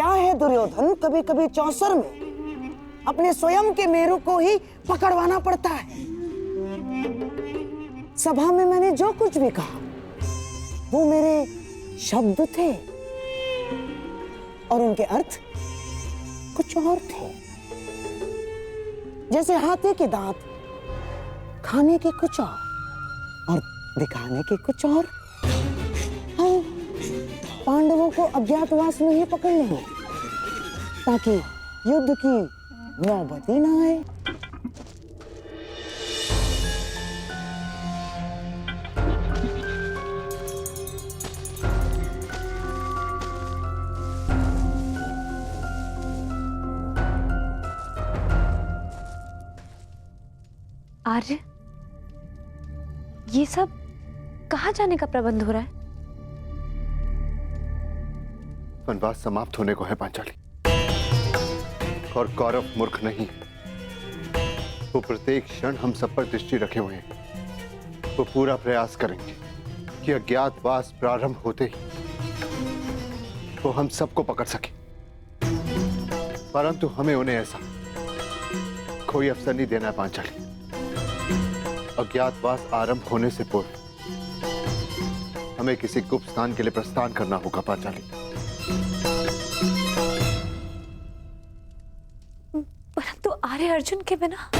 क्या है दुर्योधन, कभी कभी चौसर में अपने स्वयं के मेरू को ही पकड़वाना पड़ता है। सभा में मैंने जो कुछ भी कहा वो मेरे शब्द थे और उनके अर्थ कुछ और थे। जैसे हाथी के दांत खाने के कुछ और दिखाने के कुछ और। हम पांडवों को अज्ञातवास में ही पकड़ लेंगे ताकि युद्ध की नौबत ही ना आए। आर्य, ये सब कहाँ जाने का प्रबंध हो रहा है? वनवास समाप्त होने को है पांचाली, और कौरव मूर्ख नहीं है। वो प्रत्येक क्षण हम सब पर दृष्टि रखे हुए हैं। वो पूरा प्रयास करेंगे कि अज्ञातवास प्रारंभ होते ही वो हम सबको पकड़ सके, परंतु हमें उन्हें ऐसा कोई अवसर नहीं देना है पांचाली। अज्ञातवास आरंभ होने से पूर्व हमें किसी गुप्त स्थान के लिए प्रस्थान करना होगा पांचाली। परंतु आर्य अर्जुन के बिना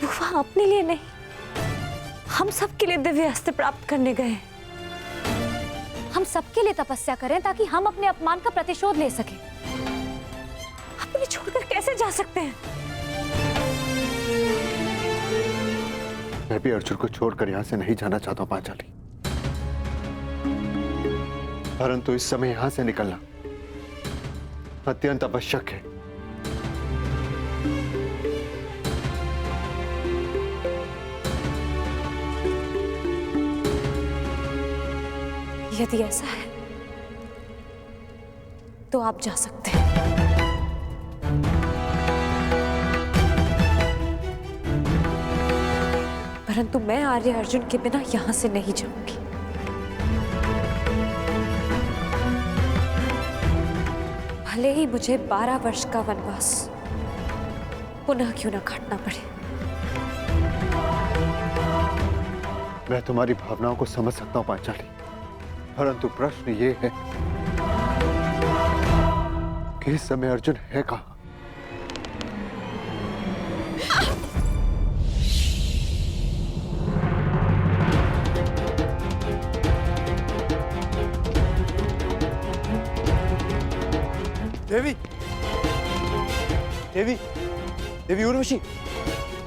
वो वहां अपने लिए नहीं, हम सबके लिए दिव्य अस्त्र प्राप्त करने गए। हम सबके लिए तपस्या करें ताकि हम अपने अपमान का प्रतिशोध ले सकें। अपने छोड़कर कैसे जा सकते हैं? मैं भी अर्जुन को छोड़कर यहां से नहीं जाना चाहता हूं पांचाली, परंतु इस समय यहां से निकलना अत्यंत आवश्यक है। यदि ऐसा है तो आप जा सकते हैं। परंतु मैं आर्य अर्जुन के बिना यहां से नहीं जाऊंगी। भले ही मुझे 12 वर्ष का वनवास पुनः क्यों ना काटना पड़े। मैं तुम्हारी भावनाओं को समझ सकता हूं पांचाली, परंतु प्रश्न ये है कि इस समय अर्जुन है कहां? देवी, देवी, देवी उर्वशी,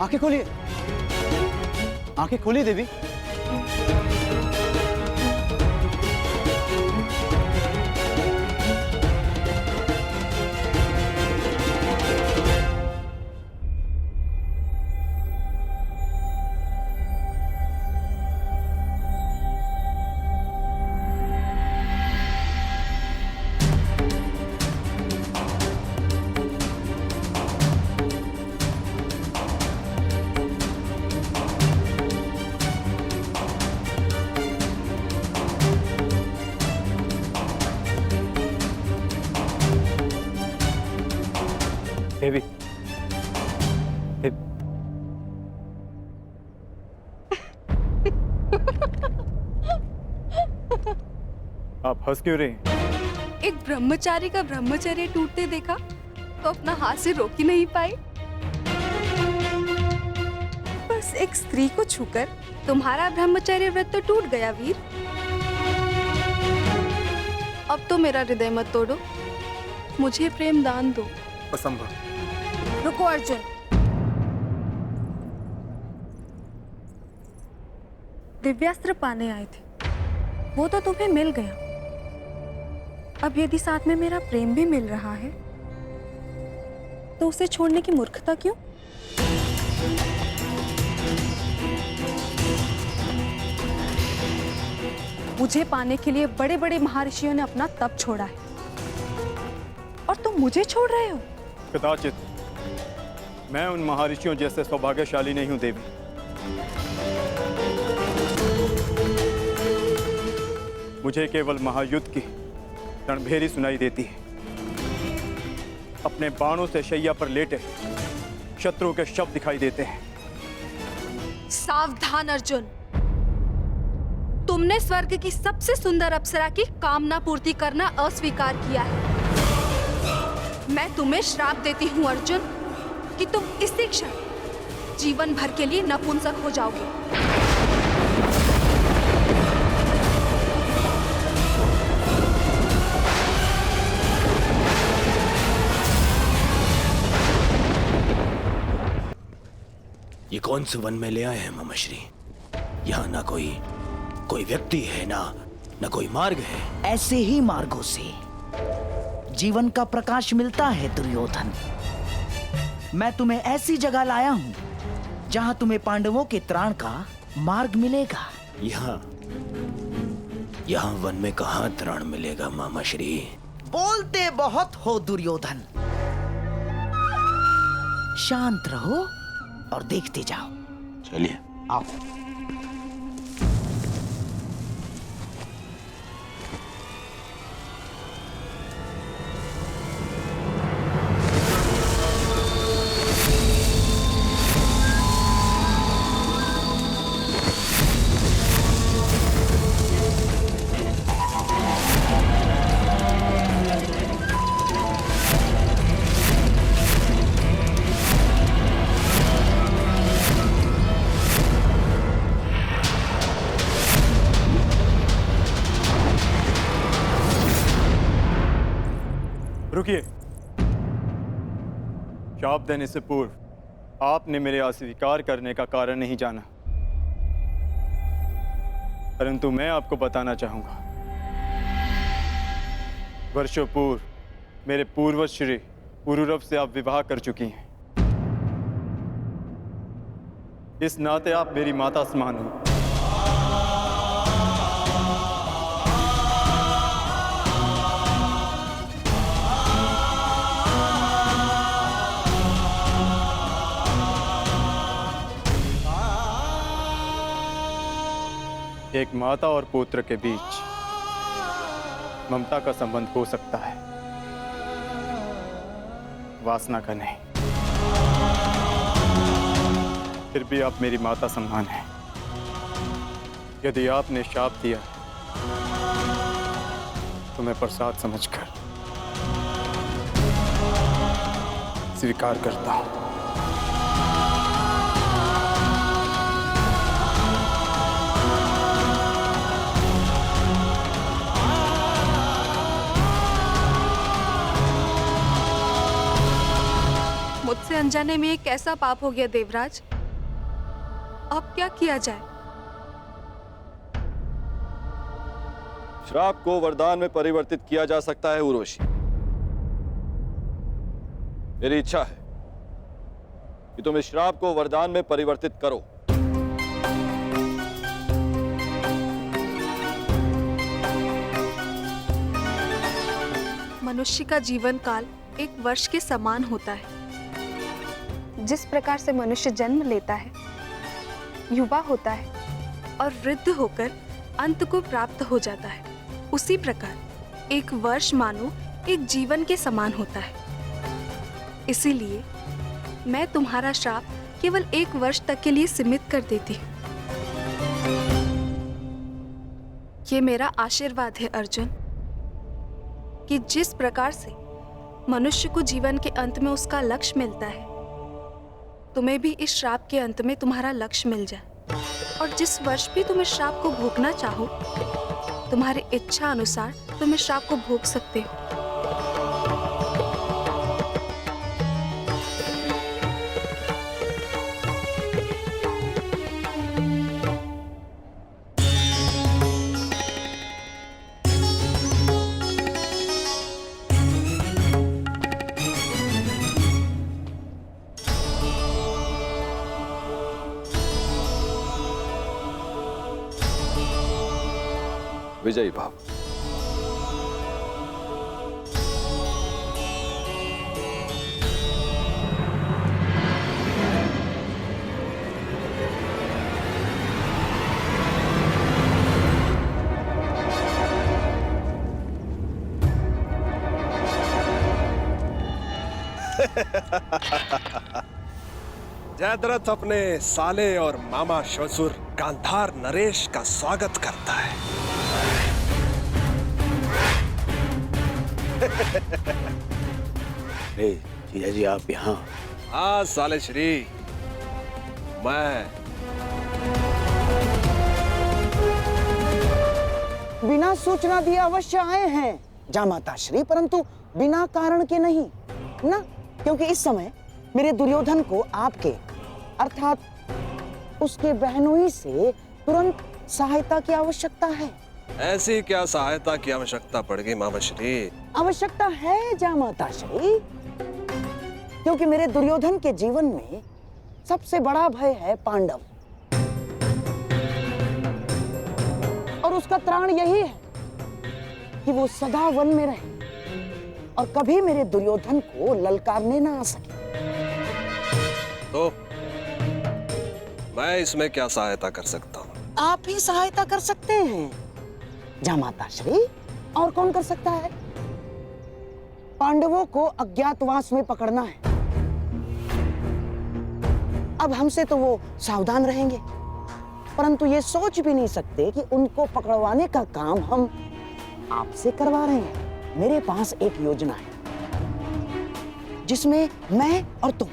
आंखें खोलिए, आंखें खोलिए देवी। देवी, आप हंस क्यों रहे हैं? एक ब्रह्मचारी का ब्रह्मचर्य टूटते देखा तो अपना हाथ से रोक ही नहीं पाए। बस एक स्त्री को छूकर तुम्हारा ब्रह्मचर्य व्रत तो टूट गया वीर। अब तो मेरा हृदय मत तोड़ो, मुझे प्रेम दान दो। असंभव। रुको अर्जुन, दिव्यास्त्र पाने आए थे, वो तो तुम्हें मिल गया। अब यदि साथ में मेरा प्रेम भी मिल रहा है तो उसे छोड़ने की मूर्खता क्यों? मुझे पाने के लिए बड़े बड़े महर्षियों ने अपना तप छोड़ा है और तुम मुझे छोड़ रहे हो? कदाचित मैं उन महर्षियों जैसे सौभाग्यशाली नहीं हूं देवी। मुझे केवल महायुद्ध की रणभेरी सुनाई देती है। अपने बाणों से शैया पर लेटे शत्रु के शव दिखाई देते हैं। सावधान अर्जुन, तुमने स्वर्ग की सबसे सुंदर अप्सरा की कामना पूर्ति करना अस्वीकार किया है। मैं तुम्हें श्राप देती हूँ अर्जुन कि तुम इसी क्षण जीवन भर के लिए नपुंसक हो जाओगे। ये कौन से वन में ले आए हैं मामाश्री? यहाँ ना कोई व्यक्ति है, ना कोई मार्ग है। ऐसे ही मार्गों से जीवन का प्रकाश मिलता है दुर्योधन। मैं तुम्हें ऐसी जगह लाया हूँ जहाँ तुम्हें पांडवों के त्राण का मार्ग मिलेगा। यहाँ वन में कहाँ त्राण मिलेगा मामाश्री? बोलते बहुत हो दुर्योधन, शांत रहो और देखते जाओ। चलिए आओ। रुकिए। शाप देने से पूर्व आपने मेरे अस्वीकार करने का कारण नहीं जाना, परंतु मैं आपको बताना चाहूंगा। वर्षों पूर्व मेरे पूर्वज श्री पुरुरव से आप विवाह कर चुकी हैं। इस नाते आप मेरी माता समान हैं। एक माता और पुत्र के बीच ममता का संबंध हो सकता है, वासना का नहीं। फिर भी आप मेरी माता समान हैं। यदि आपने शाप दिया तो मैं प्रसाद समझकर स्वीकार करता हूं। मुझसे अनजाने में ये कैसा पाप हो गया देवराज? अब क्या किया जाए? श्राप को वरदान में परिवर्तित किया जा सकता है उर्वशी। मेरी इच्छा है कि तुम इस श्राप को वरदान में परिवर्तित करो। मनुष्य का जीवन काल एक वर्ष के समान होता है। जिस प्रकार से मनुष्य जन्म लेता है, युवा होता है और वृद्ध होकर अंत को प्राप्त हो जाता है, उसी प्रकार एक वर्ष मानो एक जीवन के समान होता है। इसीलिए मैं तुम्हारा श्राप केवल 1 वर्ष तक के लिए सीमित कर देती हूँ। ये मेरा आशीर्वाद है अर्जुन कि जिस प्रकार से मनुष्य को जीवन के अंत में उसका लक्ष्य मिलता है, तुम्हें भी इस श्राप के अंत में तुम्हारा लक्ष्य मिल जाए। और जिस वर्ष भी तुम इस श्राप को भोगना चाहो, तुम्हारी इच्छा अनुसार तुम इस श्राप को भोग सकते हो। विजयी भाव। जयद्रथ अपने साले और मामा ससुर गांधार नरेश का स्वागत करता है। अरे जीजा जी आप यहाँ? हाँ साले श्री, मैं बिना सूचना दिए अवश्य आए हैं जामाता श्री, परंतु बिना कारण के नहीं ना, क्योंकि इस समय मेरे दुर्योधन को आपके अर्थात उसके बहनोई से तुरंत सहायता की आवश्यकता है। ऐसी क्या सहायता की आवश्यकता पड़ेगी मामा श्री? आवश्यकता है जामाता श्री, क्योंकि मेरे दुर्योधन के जीवन में सबसे बड़ा भय है पांडव, और उसका त्राण यही है कि वो सदा वन में रहे और कभी मेरे दुर्योधन को ललकारने ना आ सके। तो मैं इसमें क्या सहायता कर सकता हूँ? आप ही सहायता कर सकते हैं जामाता श्री, और कौन कर सकता है? पांडवों को अज्ञातवास में पकड़ना है। अब हमसे तो वो सावधान रहेंगे, परंतु ये सोच भी नहीं सकते कि उनको पकड़वाने का काम हम आपसे करवा रहे हैं। मेरे पास एक योजना है जिसमें मैं और तुम,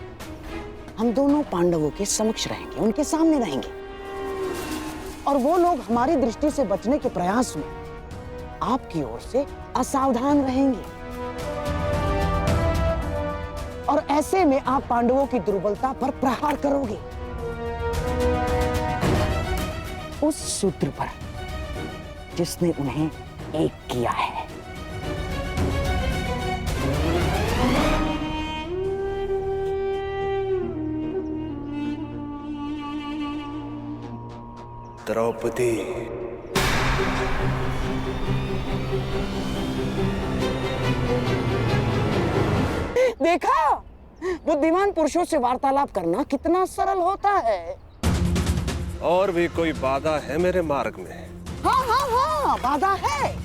हम दोनों पांडवों के समक्ष रहेंगे, उनके सामने रहेंगे, और वो लोग हमारी दृष्टि से बचने के प्रयास में आपकी ओर से असावधान रहेंगे, और ऐसे में आप पांडवों की दुर्बलता पर प्रहार करोगे, उस सूत्र पर जिसने उन्हें एक किया है। द्रौपदी, देखा, बुद्धिमान पुरुषों से वार्तालाप करना कितना सरल होता है। और भी कोई बाधा है मेरे मार्ग में? हाँ हाँ हाँ, बाधा है,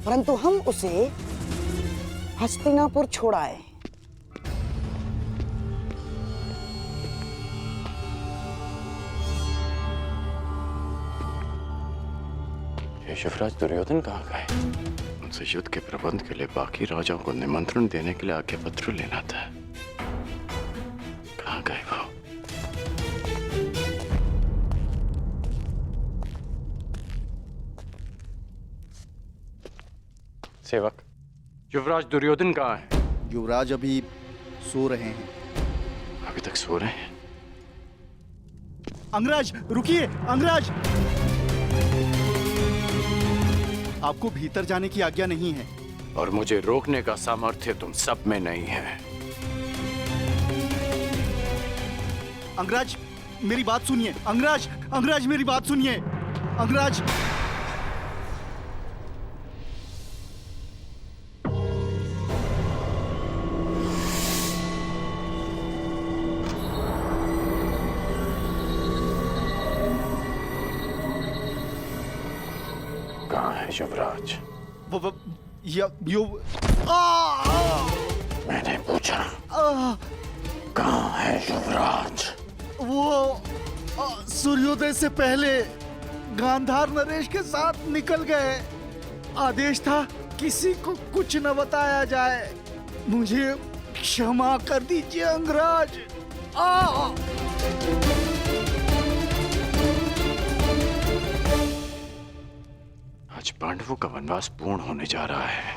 परंतु हम उसे हस्तिनापुर छोड़ाए। शिवराज दुर्योधन कहाँ गए? उनसे युद्ध के प्रबंध के लिए बाकी राजाओं को निमंत्रण देने के लिए आज्ञा पत्र लेना था। कहाँ गए वो? सेवक, युवराज दुर्योधन कहाँ है? युवराज अभी सो रहे हैं। अभी तक सो रहे हैं? अंगराज रुकिए, अंगराज! आपको भीतर जाने की आज्ञा नहीं है। और मुझे रोकने का सामर्थ्य तुम सब में नहीं है। अंगराज मेरी बात सुनिए, अंगराज, अंगराज मेरी बात सुनिए, अंगराज। कहाँ है युवराज? मैंने पूछा कहाँ है युवराज? वो सूर्योदय से पहले गांधार नरेश के साथ निकल गए। आदेश था किसी को कुछ न बताया जाए। मुझे क्षमा कर दीजिए अंगराज। आज पांडवों का वनवास पूर्ण होने जा रहा है।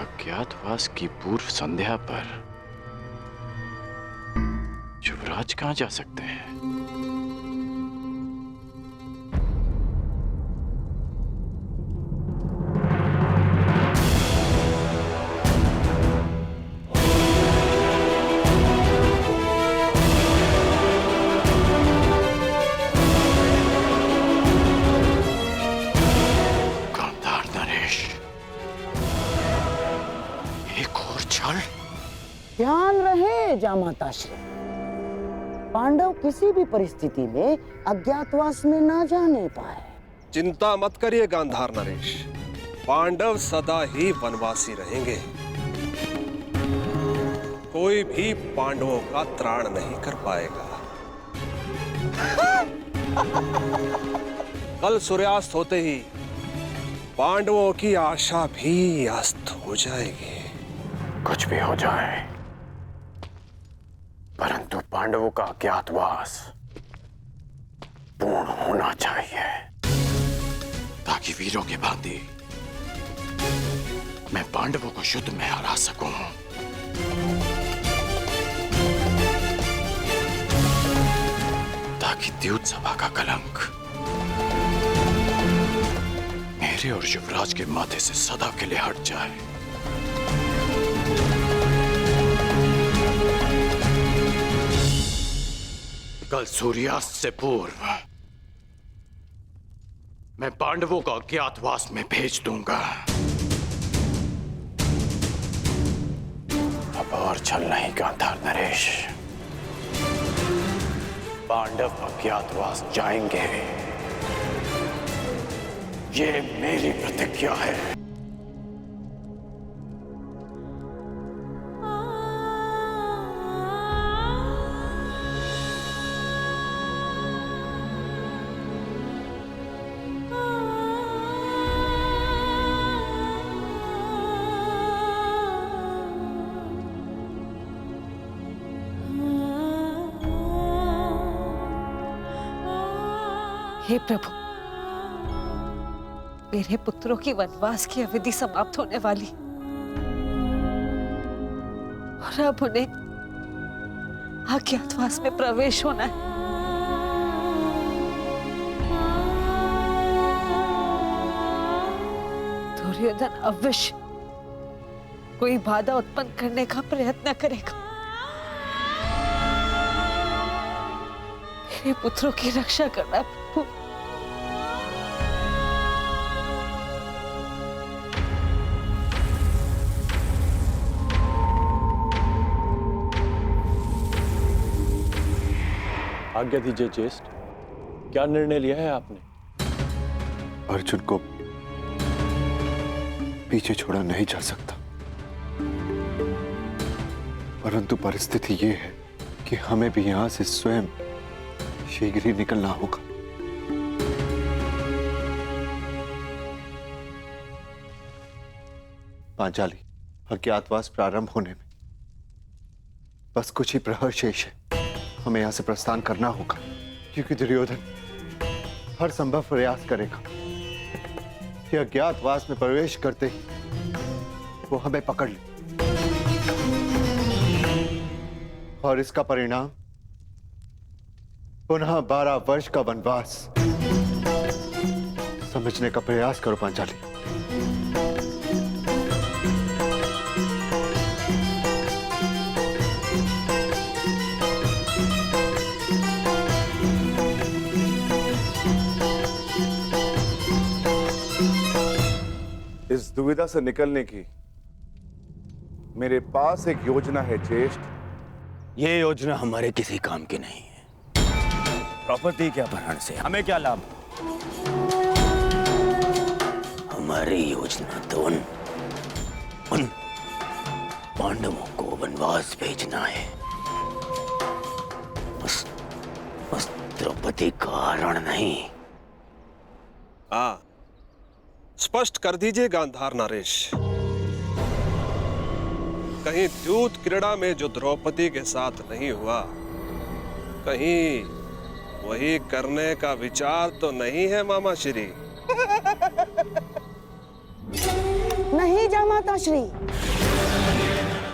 अज्ञातवास की पूर्व संध्या पर युवराज कहाँ जा सकते हैं? ध्यान रहे जामाता श्री, पांडव किसी भी परिस्थिति में अज्ञातवास में ना जाने पाए। चिंता मत करिए गांधार नरेश, पांडव सदा ही वनवासी रहेंगे। कोई भी पांडवों का त्राण नहीं कर पाएगा। कल सूर्यास्त होते ही पांडवों की आशा भी अस्त हो जाएगी। कुछ भी हो जाए, परंतु पांडवों का अज्ञातवास पूर्ण होना चाहिए, ताकि वीरों के भांति मैं पांडवों को युद्ध में हरा सकूं। ताकि द्यूत सभा का कलंक मेरे और युवराज के माथे से सदा के लिए हट जाए। कल सूर्यास्त से पूर्व मैं पांडवों को अज्ञातवास में भेज दूंगा। अब और छल नहीं गांधार नरेश, पांडव अज्ञातवास जाएंगे, ये मेरी प्रतिज्ञा है। हे प्रभु, मेरे पुत्रों की वनवास की अवधि समाप्त होने वाली और अब उन्हें अज्ञातवास में प्रवेश होना है। दुर्योधन अवश्य कोई बाधा उत्पन्न करने का प्रयत्न करेगा। मेरे पुत्रों की रक्षा करना प्रभु। आज्ञा दीजिए ज्येष्ठ, क्या निर्णय लिया है आपने? अर्जुन को पीछे छोड़ा नहीं जा सकता, परंतु परिस्थिति ये है कि हमें भी यहां से स्वयं शीघ्र ही निकलना होगा। पांचाली, अज्ञातवास प्रारंभ होने में बस कुछ ही प्रहर शेष है। हमें यहां से प्रस्थान करना होगा, क्योंकि दुर्योधन हर संभव प्रयास करेगा कि अज्ञातवास में प्रवेश करते ही वो हमें पकड़ ले, और इसका परिणाम पुनः 12 वर्ष का वनवास। समझने का प्रयास करो पांचाली। इस दुविधा से निकलने की मेरे पास एक योजना है ज्येष्ठ। ये योजना हमारे किसी काम की नहीं है। प्रॉपर्टी के अपहरण से हमें क्या लाभ? हमारी योजना तो उन पांडवों को वनवास भेजना है। उस द्रौपदी का रण नहीं। हाँ, स्पष्ट कर दीजिए गांधार नरेश। कहीं द्यूत क्रीड़ा में जो द्रौपदी के साथ नहीं हुआ, कहीं वही करने का विचार तो नहीं है मामा श्री? नहीं जामाता श्री,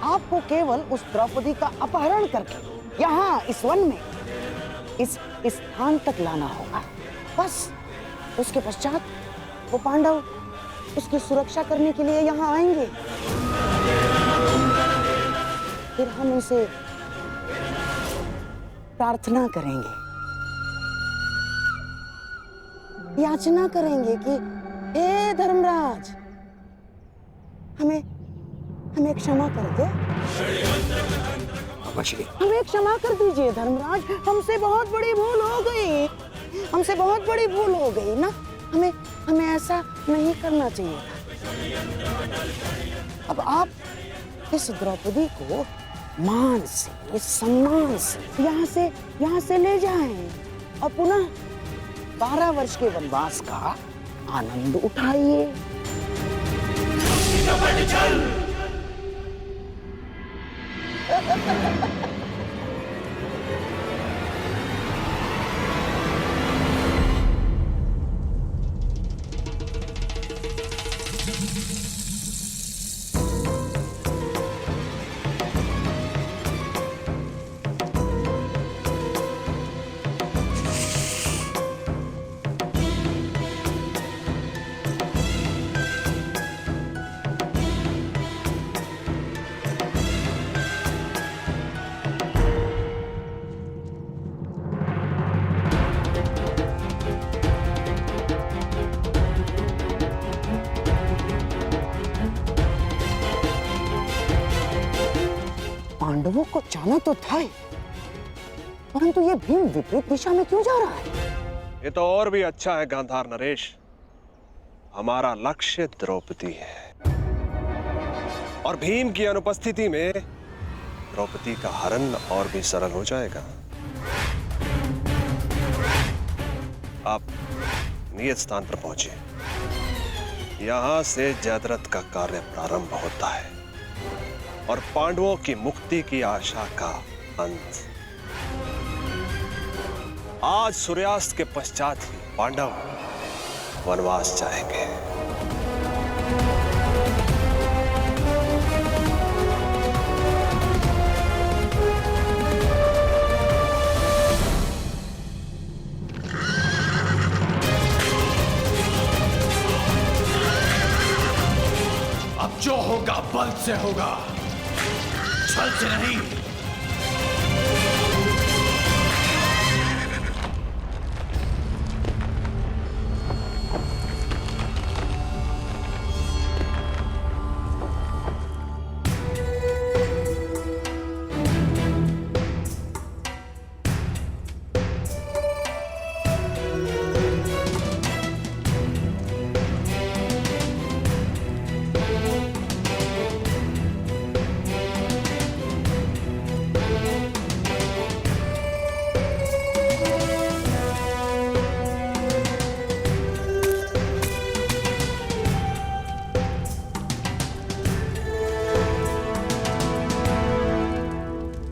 आपको केवल उस द्रौपदी का अपहरण करके यहाँ इस वन में इस स्थान तक लाना होगा। बस उसके पश्चात वो पांडव उसकी सुरक्षा करने के लिए यहाँ आएंगे। फिर हम उनसे प्रार्थना करेंगे, याचना करेंगे कि हे धर्मराज, हमें क्षमा कर दे। हमें क्षमा कर दीजिए धर्मराज, हमसे बहुत बड़ी भूल हो गई। हमसे बहुत बड़ी भूल हो गई ना, हमें ऐसा नहीं करना चाहिए था। अब आप इस द्रौपदी को मान से, सम्मान से यहाँ से ले जाएं और पुनः 12 वर्ष के वनवास का आनंद उठाइए। पांडवों को जाना तो था ही, परंतु ये भीम विपरीत दिशा में क्यों जा रहा है? ये तो और भी अच्छा है गांधार नरेश। हमारा लक्ष्य द्रौपदी है और भीम की अनुपस्थिति में द्रौपदी का हरण और भी सरल हो जाएगा। आप नियत स्थान पर पहुंचे। यहां से जयद्रथ का कार्य प्रारंभ होता है और पांडवों की मुक्ति की आशा का अंत। आज सूर्यास्त के पश्चात ही पांडव वनवास जाएंगे। अब जो होगा बल से होगा, छल से नहीं।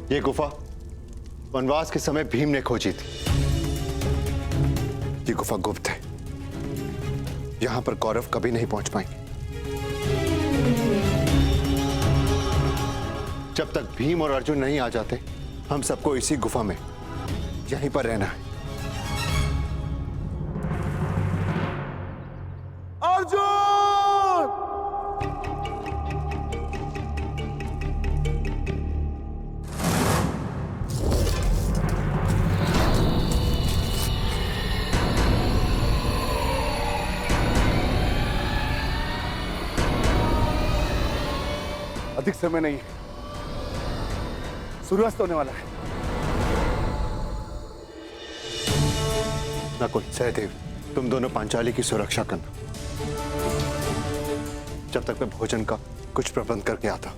ये गुफा वनवास के समय भीम ने खोजी थी। ये गुफा गुप्त है, यहां पर कौरव कभी नहीं पहुंच पाएंगे। जब तक भीम और अर्जुन नहीं आ जाते, हम सबको इसी गुफा में यहीं पर रहना है। अधिक समय नहीं, सूर्यास्त होने वाला है। नकुल, सहदेव, तुम दोनों पांचाली की सुरक्षा करना, जब तक मैं भोजन का कुछ प्रबंध करके आता।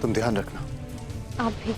तुम ध्यान रखना। आप भी।